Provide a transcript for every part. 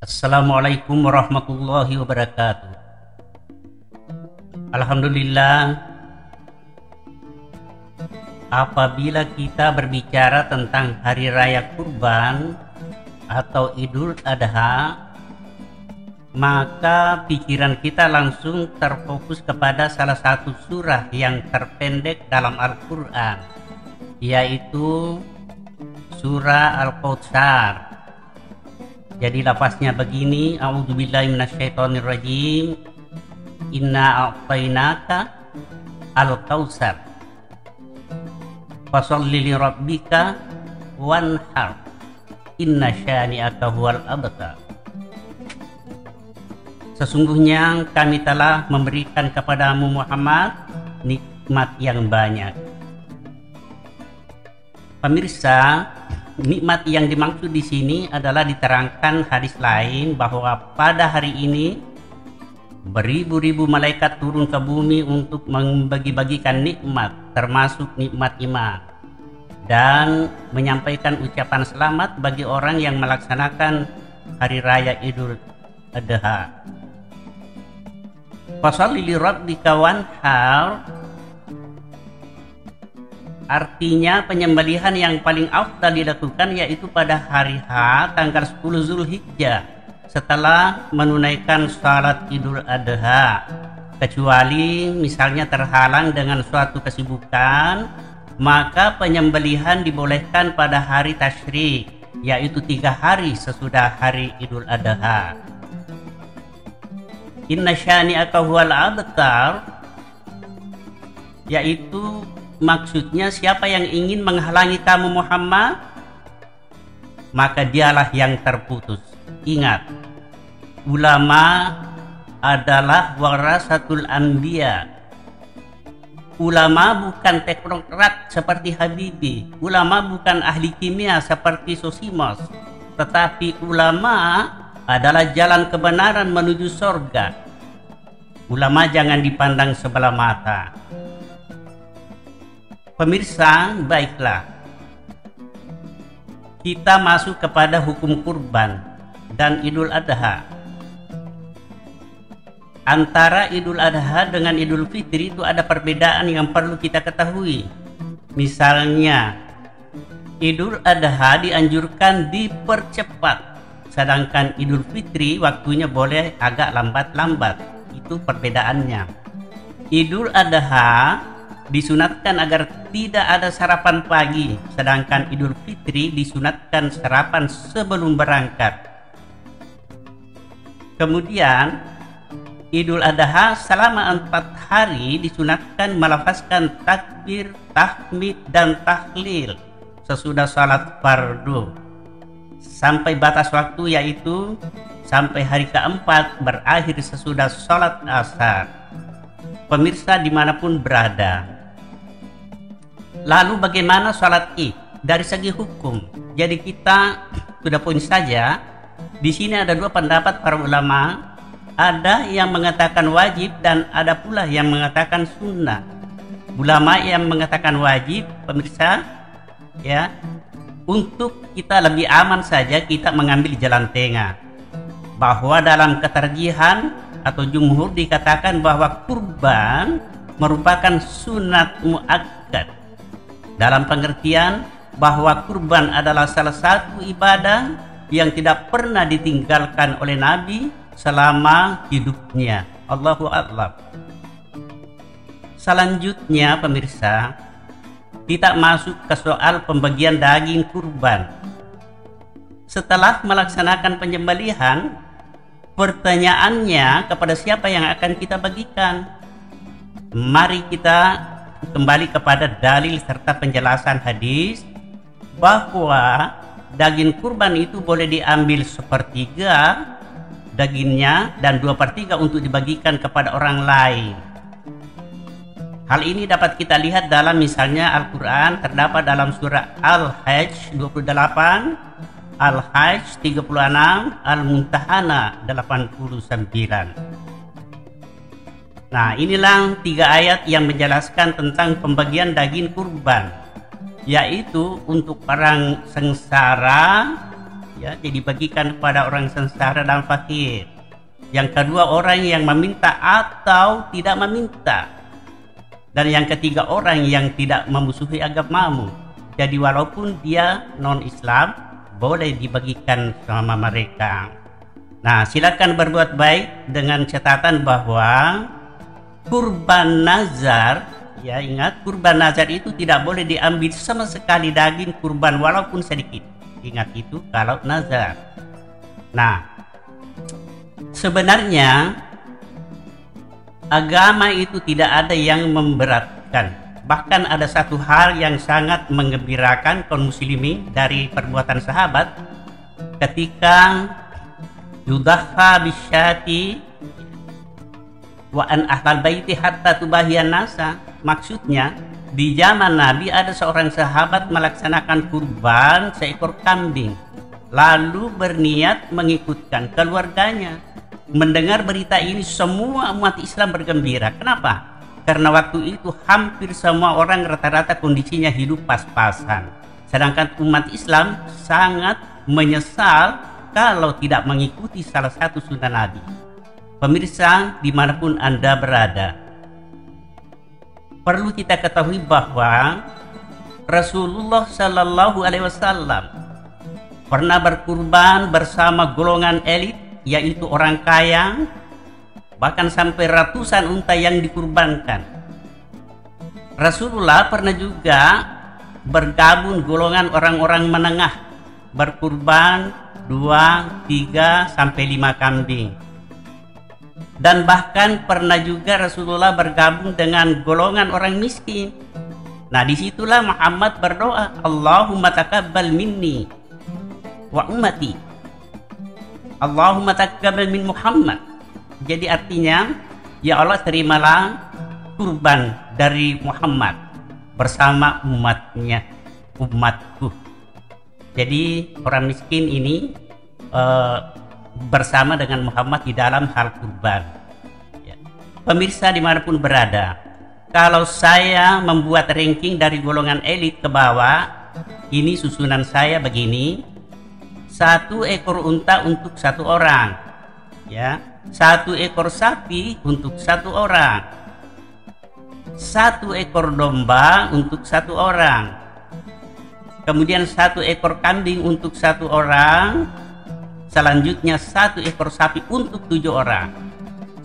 Assalamualaikum warahmatullahi wabarakatuh. Alhamdulillah, apabila kita berbicara tentang hari raya kurban atau Idul Adha, maka pikiran kita langsung terfokus kepada salah satu surah yang terpendek dalam Al-Quran, yaitu surah Al-Kautsar. Jadi lafaznya begini, a'udzubillahi minasyaitonirrajim, inna a'tainaka al-kautsar fasholli li rabbika wanhar inna syani'aka huwal abtar. Sesungguhnya kami telah memberikan kepadamu Muhammad nikmat yang banyak. Pemirsa, nikmat yang dimaksud di sini adalah diterangkan hadis lain bahwa pada hari ini beribu-ribu malaikat turun ke bumi untuk membagi-bagikan nikmat, termasuk nikmat iman, dan menyampaikan ucapan selamat bagi orang yang melaksanakan hari raya Idul Adha. Fasholli li rabbika wanhar, artinya penyembelihan yang paling afdal dilakukan yaitu pada hari H tanggal 10 Zulhijjah setelah menunaikan salat Idul Adha, kecuali misalnya terhalang dengan suatu kesibukan, maka penyembelihan dibolehkan pada hari tasyrik, yaitu 3 hari sesudah hari Idul Adha. Inna syani'aka huwal abtar, yaitu maksudnya siapa yang ingin menghalangi kamu Muhammad, maka dialah yang terputus. Ingat, ulama adalah warasatul anbiya. Ulama bukan teknokrat seperti Habibie, ulama bukan ahli kimia seperti Sosimos, tetapi ulama adalah jalan kebenaran menuju surga. Ulama jangan dipandang sebelah mata. Pemirsa, baiklah, kita masuk kepada hukum kurban dan Idul Adha. Antara Idul Adha dengan Idul Fitri itu ada perbedaan yang perlu kita ketahui. Misalnya, Idul Adha dianjurkan dipercepat, sedangkan Idul Fitri waktunya boleh agak lambat-lambat. Itu perbedaannya. Idul Adha disunatkan agar tidak ada sarapan pagi, sedangkan Idul Fitri disunatkan sarapan sebelum berangkat. Kemudian Idul Adha selama 4 hari disunatkan melafazkan takbir, tahmid, dan tahlil sesudah salat fardu sampai batas waktu, yaitu sampai hari keempat berakhir sesudah salat asar. Pemirsa dimanapun berada, lalu bagaimana sholat Id dari segi hukum? Jadi kita sudah poin saja. Di sini ada 2 pendapat para ulama. Ada yang mengatakan wajib dan ada pula yang mengatakan sunnah. Ulama yang mengatakan wajib, pemirsa, ya, untuk kita lebih aman saja kita mengambil jalan tengah, bahwa dalam ketarjihan atau jumhur dikatakan bahwa kurban merupakan sunat muakkad, dalam pengertian bahwa kurban adalah salah satu ibadah yang tidak pernah ditinggalkan oleh Nabi selama hidupnya. Allahu a'lam. Selanjutnya pemirsa, kita masuk ke soal pembagian daging kurban. Setelah melaksanakan penyembelihan, pertanyaannya kepada siapa yang akan kita bagikan? Mari kita kembali kepada dalil serta penjelasan hadis bahwa daging kurban itu boleh diambil 1/3 dagingnya dan 2/3 untuk dibagikan kepada orang lain. Hal ini dapat kita lihat dalam misalnya Al-Quran, terdapat dalam surah Al-Hajj 28, Al-Hajj 36, Al-Mumtahanah 89. Nah, inilah 3 ayat yang menjelaskan tentang pembagian daging kurban, yaitu untuk orang sengsara ya, jadi bagikan kepada orang sengsara dan fakir. Yang kedua, orang yang meminta atau tidak meminta. Dan yang ketiga, orang yang tidak memusuhi agamamu. Jadi walaupun dia non-Islam, boleh dibagikan sama mereka. Nah, silakan berbuat baik dengan catatan bahwa kurban nazar, ya ingat, kurban nazar itu tidak boleh diambil sama sekali daging kurban walaupun sedikit. Ingat itu kalau nazar. Nah, sebenarnya agama itu tidak ada yang memberatkan. Bahkan ada satu hal yang sangat menggembirakan kaum muslimin dari perbuatan sahabat ketika yudhakha bisyati wa an ahlal baiti hatta tubahiyan nasa. Maksudnya di zaman Nabi ada seorang sahabat melaksanakan kurban seekor kambing, lalu berniat mengikutkan keluarganya. Mendengar berita ini semua umat Islam bergembira. Kenapa? Karena waktu itu hampir semua orang rata-rata kondisinya hidup pas-pasan. Sedangkan umat Islam sangat menyesal kalau tidak mengikuti salah satu sunnah Nabi. Pemirsa, dimanapun Anda berada, perlu kita ketahui bahwa Rasulullah Shallallahu Alaihi Wasallam pernah berkurban bersama golongan elit, yaitu orang kaya, bahkan sampai ratusan unta yang dikurbankan. Rasulullah pernah juga bergabung golongan orang-orang menengah, berkurban 2, 3, sampai 5 kambing. Dan bahkan pernah juga Rasulullah bergabung dengan golongan orang miskin. Nah, disitulah Muhammad berdoa, Allahumma taqabbal minni wa ummati, Allahumma taqabbal min Muhammad. Jadi artinya, ya Allah, terimalah kurban dari Muhammad bersama umatnya, umatku. Jadi orang miskin ini bersama dengan Muhammad di dalam hal kurban. Ya. Pemirsa dimanapun berada, kalau saya membuat ranking dari golongan elit ke bawah, ini susunan saya begini: 1 ekor unta untuk 1 orang, ya, 1 ekor sapi untuk 1 orang, 1 ekor domba untuk 1 orang, kemudian 1 ekor kambing untuk 1 orang, selanjutnya 1 ekor sapi untuk 7 orang,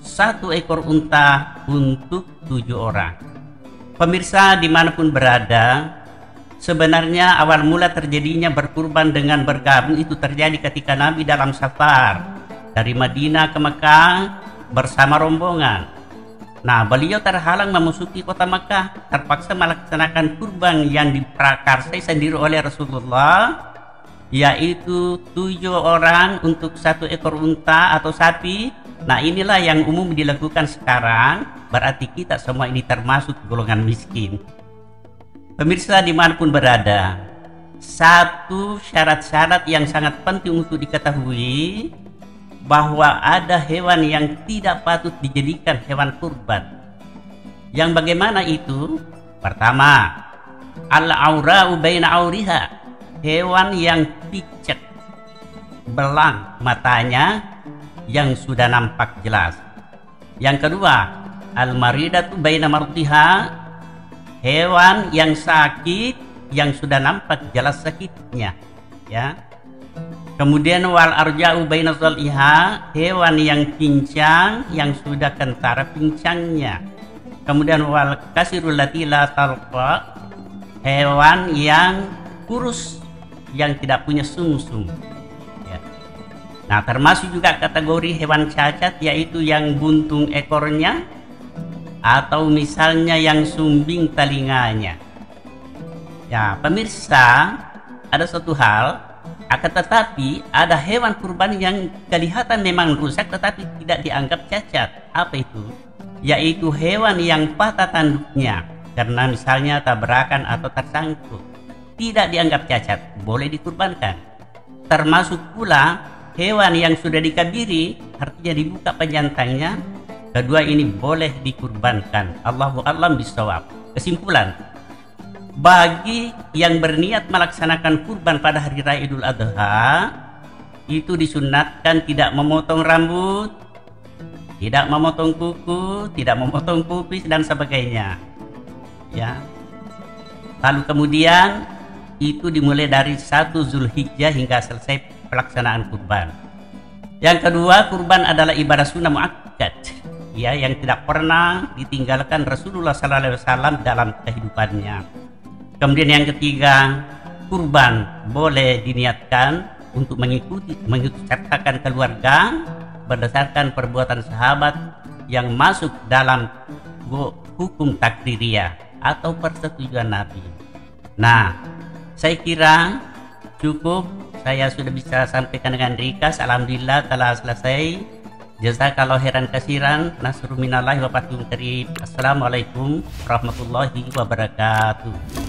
1 ekor unta untuk 7 orang. Pemirsa dimanapun berada, sebenarnya awal mula terjadinya berkurban dengan bergabung itu terjadi ketika Nabi dalam safar dari Madinah ke Mekah bersama rombongan. Nah, beliau terhalang memasuki kota Mekah, terpaksa melaksanakan kurban yang diprakarsai sendiri oleh Rasulullah, yaitu 7 orang untuk 1 ekor unta atau sapi. Nah, inilah yang umum dilakukan sekarang, berarti kita semua ini termasuk golongan miskin. Pemirsa dimanapun berada, satu syarat-syarat yang sangat penting untuk diketahui, bahwa ada hewan yang tidak patut dijadikan hewan kurban. Yang bagaimana itu? Pertama, al-aura'u baina auriha, hewan yang picek, belang matanya yang sudah nampak jelas. Yang kedua, al-maridatu baina mardiha, hewan yang sakit yang sudah nampak jelas sakitnya, ya. Kemudian wal arja'u baina zal'iha, hewan yang pincang yang sudah kentara pincangnya. Kemudian wal kasirul lati la talqa, hewan yang kurus yang tidak punya sumsum, ya. Nah, termasuk juga kategori hewan cacat, yaitu yang buntung ekornya atau misalnya yang sumbing telinganya. Ya, pemirsa, ada satu hal, akan tetapi ada hewan kurban yang kelihatan memang rusak tetapi tidak dianggap cacat. Apa itu? Yaitu hewan yang patah tanduknya karena misalnya tabrakan atau tersangkut, tidak dianggap cacat, boleh dikurbankan. Termasuk pula hewan yang sudah dikabiri, artinya dibuka penjantangnya, kedua ini boleh dikurbankan. Allahu a'lam bishawab. Kesimpulan, bagi yang berniat melaksanakan kurban pada hari raya Idul Adha, itu disunatkan tidak memotong rambut, tidak memotong kuku, tidak memotong kupis dan sebagainya. Ya. Lalu kemudian itu dimulai dari 1 Zulhijjah hingga selesai pelaksanaan kurban. Yang kedua, kurban adalah ibadah sunnah muakkad, ya, yang tidak pernah ditinggalkan Rasulullah SAW dalam kehidupannya. Kemudian yang ketiga, kurban boleh diniatkan untuk mengikutsertakan keluarga berdasarkan perbuatan sahabat yang masuk dalam hukum takdiriyah atau persetujuan Nabi. Nah, saya kira cukup. Saya sudah bisa sampaikan dengan ringkas. Alhamdulillah telah selesai. Jazakallahu khairan katsiran. Nasrun minallahi wa fathun qarib. Assalamualaikum warahmatullahi wabarakatuh.